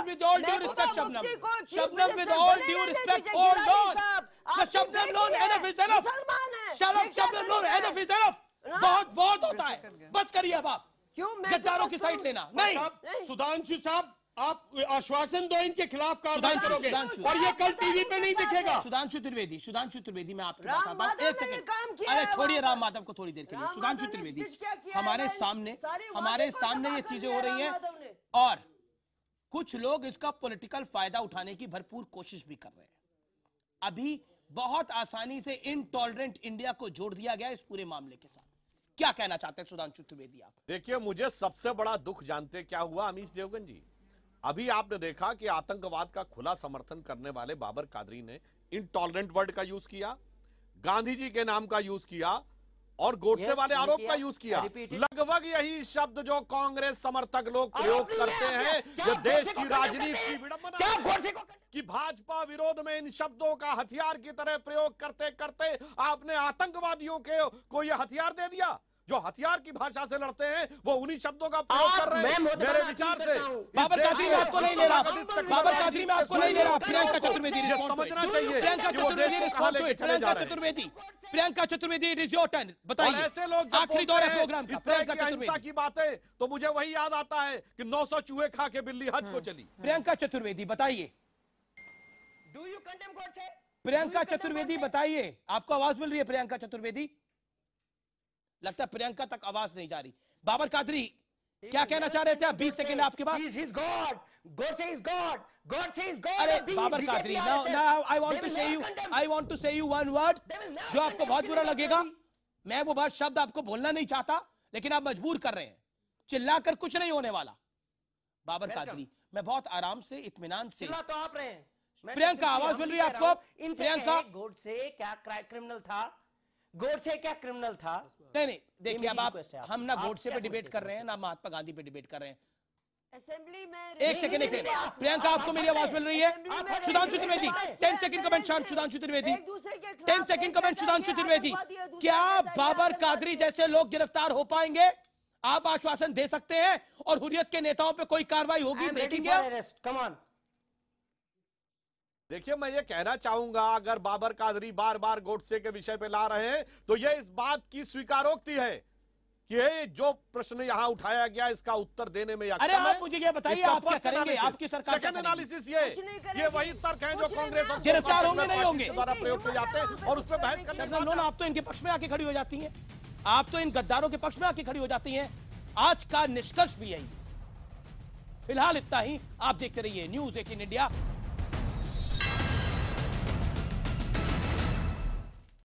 with all due respect, Shabnam with all due respect, hold on. Shebnam Lone, enough is enough. बहुत बहुत होता है, बस करिए अब आप। क्यों गद्दारों की साइड लेना नहीं। सुधांशु साहब, आप आश्वासन दो इनके खिलाफ कार्रवाई सुधांशु, करोगे सुधांशु। और ये कल टीवी पे नहीं दिखेगा। सुधांशु त्रिवेदी, सुधांशु त्रिवेदी, मैं आपके राम पास आता हूँ, माधव एक ने ये सेकंड। काम किया अरे है छोड़िए वहाँ राम पर। माधव को थोड़ी देर के लिए। राम सुधांशु माधव ने त्रिवेदी, स्टिच क्या किया है हमारे मैंने? सामने सारे हमारे वादे को सामने ये तबाह चीजें कर हो दिया रही राम हैं माधव ने। और कुछ लोग इसका पॉलिटिकल फायदा उठाने की भरपूर कोशिश भी कर रहे हैं। अभी बहुत आसानी से इनटॉलरेंट इंडिया को जोड़ दिया गया इस पूरे मामले के साथ। क्या कहना चाहते हैं सुधांशु त्रिवेदी आप? देखिए, मुझे सबसे बड़ा दुख जानते क्या हुआ अमीश देवगन जी? अभी आपने देखा कि आतंकवाद का खुला समर्थन करने वाले बाबर कादरी ने इनटॉलरेंट वर्ड का यूज किया, गांधी जी के नाम का यूज किया और गोडसे वाले आरोप का यूज किया। लगभग यही शब्द जो कांग्रेस समर्थक लोग प्रयोग करते हैं। ये देश की राजनीति की विडंबना है कि भाजपा विरोध में इन शब्दों का हथियार की तरह प्रयोग करते करते आपने आतंकवादियों को यह हथियार दे दिया। जो हथियार की भाषा से लड़ते हैं वो उन्हीं शब्दों का प्रयोग कर रहे हैं। मेरे विचार से बाबर कादरी में आपको नहीं ले रहा, बाबर कादरी में आपको नहीं ले रहा। प्रियंका चतुर्वेदी समझना चाहिए। Priyanka Chaturvedi respond to it. Priyanka Chaturvedi, Priyanka Chaturvedi, it is your turn. बताइए, ऐसे लोग आखिरी दौर है प्रोग्राम का। प्रियंका अहिंसा की बातें तो मुझे वही याद आता है कि 900 चूहे खा के बिल्ली हज को चली। प्रियंका चतुर्वेदी बताइए, प्रियंका चतुर्वेदी बताइए, आपको आवाज मिल रही है? प्रियंका चतुर्वेदी, लगता है प्रियंका तक आवाज नहीं जा रही। बाबर कादरी क्या कहना चाह रहे थे आप? 20 सेकंड आपके पास। अरे Babar Qadri, now I want to say you one word जो आपको बहुत बुरा लगेगा। मैं वो बात शब्द आपको बोलना नहीं चाहता, लेकिन आप मजबूर कर रहे हैं। चिल्लाकर कुछ नहीं होने वाला। बाबर कादरी, मैं बहुत आराम से, इत्मीनान से। तो आप रहे हैं। प्रियंका, आवाज मिल रही है आपको? प्रियंका, गोडसे क्या क्रिमिनल था? गोडसे क्या क्रिमिनल था? नहीं, देखिए अब आप, हम ना गोडसे पे डिबेट कर रहे हैं ना महात्मा गांधी पे डिबेट कर रहे हैं। असेंबली में एक सेकंड। प्रियंका, आपको मेरी आवाज मिल रही है? Sudhanshu Trivedi, 10 second comment. Sudhanshu Trivedi, 10 second comment. Sudhanshu Trivedi, क्या बाबर कादरी जैसे लोग गिरफ्तार हो पाएंगे? आप आश्वासन दे सकते हैं और हुर्रियत के नेताओं पे कोई कार्रवाई होगी? देखेंगे? देखिए, मैं ये कहना चाहूंगा, अगर बाबर कादरी बार बार गोडसे के विषय पे ला रहे हैं तो ये इस बात की स्वीकारोक्ति है कि ये जो प्रश्न यहाँ उठाया गया इसका उत्तर देने में अरे आप मुझे ये बताइए, आप क्या करेंगे? आपकी सरकार सेकंड एनालिसिस ये वही तर्क है जो कांग्रेस और गिरफ्तार होंगे नहीं होंगे द्वारा प्रयोग किए जाते हैं और उस पर बहस करने। आप तो इनके पक्ष में आके खड़ी हो जाती हैं, आप तो इन गद्दारों के पक्ष में आके खड़ी हो जाती हैं। आज का निष्कर्ष भी यही। फिलहाल इतना ही। आप देखते रहिए न्यूज़ 18 इंडिया।